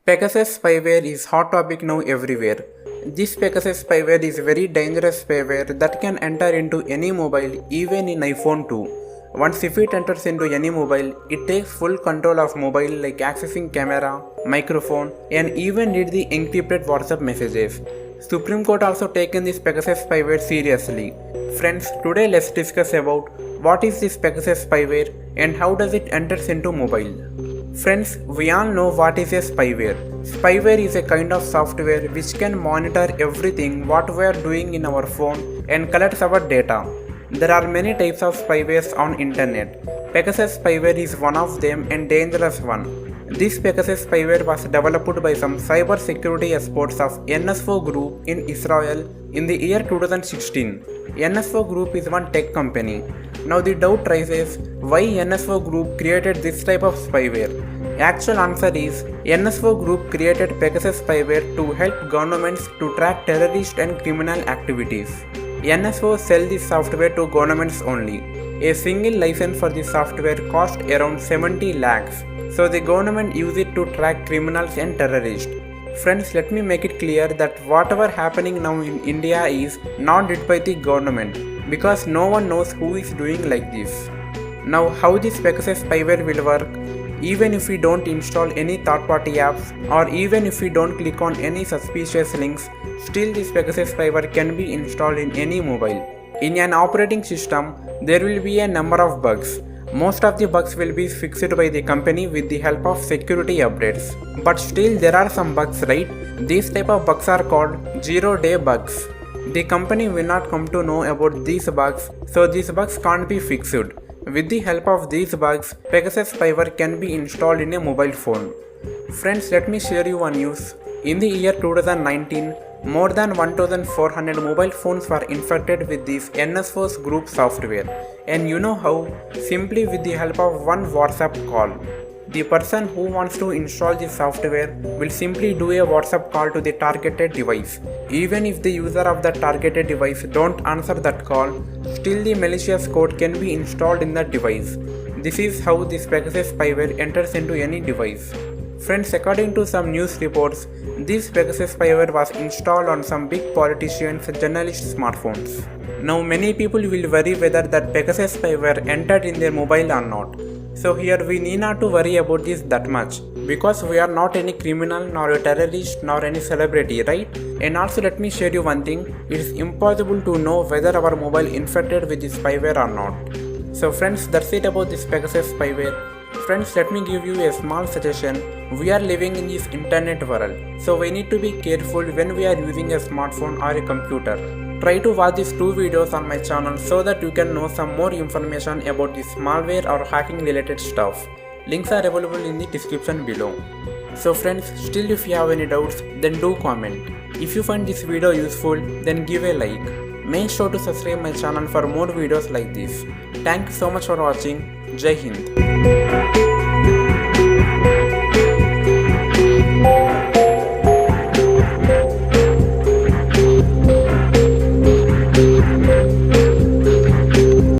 Pegasus spyware is hot topic now everywhere. This Pegasus spyware is very dangerous spyware that can enter into any mobile, even in iPhone 2. Once if it enters into any mobile, it takes full control of mobile like accessing camera, microphone and even read the encrypted WhatsApp messages. Supreme Court also taken this Pegasus spyware seriously. Friends, today let's discuss about what is this Pegasus spyware and how does it enters into mobile. Friends, we all know what is a spyware. Spyware is a kind of software which can monitor everything what we are doing in our phone and collects our data. There are many types of spywares on internet. Pegasus spyware is one of them and dangerous one. This Pegasus spyware was developed by some cyber security experts of NSO Group in Israel in the year 2016. NSO Group is one tech company. Now the doubt rises, why NSO Group created this type of spyware? Actual answer is, NSO Group created Pegasus spyware to help governments to track terrorist and criminal activities. NSO sell this software to governments only. A single license for this software cost around 70 lakhs. So the government use it to track criminals and terrorists. Friends, let me make it clear that whatever happening now in India is not did by the government, because no one knows who is doing like this. Now how this Pegasus spyware will work? Even if we don't install any third-party apps or even if we don't click on any suspicious links, still this Pegasus spyware can be installed in any mobile. In an operating system, there will be a number of bugs. Most of the bugs will be fixed by the company with the help of security updates. But still there are some bugs, right? These type of bugs are called zero-day bugs. The company will not come to know about these bugs, so these bugs can't be fixed. With the help of these bugs, Pegasus spyware can be installed in a mobile phone. Friends, let me share you one news. In the year 2019, more than 1,400 mobile phones were infected with this NSO Group software. And you know how? Simply with the help of one WhatsApp call. The person who wants to install this software will simply do a WhatsApp call to the targeted device. Even if the user of the targeted device don't answer that call, still the malicious code can be installed in that device. This is how this Pegasus spyware enters into any device. Friends, according to some news reports, this Pegasus spyware was installed on some big politicians' journalists' smartphones. Now many people will worry whether that Pegasus spyware entered in their mobile or not. So here we need not to worry about this that much, because we are not any criminal nor a terrorist nor any celebrity, right? And also let me share you one thing, it is impossible to know whether our mobile infected with this spyware or not. So friends, that's it about this Pegasus spyware. Friends, let me give you a small suggestion. We are living in this internet world, so we need to be careful when we are using a smartphone or a computer. Try to watch these two videos on my channel so that you can know some more information about this malware or hacking related stuff. Links are available in the description below. So friends, still if you have any doubts, then do comment. If you find this video useful, then give a like. Make sure to subscribe my channel for more videos like this. Thank you so much for watching. Jai Hind.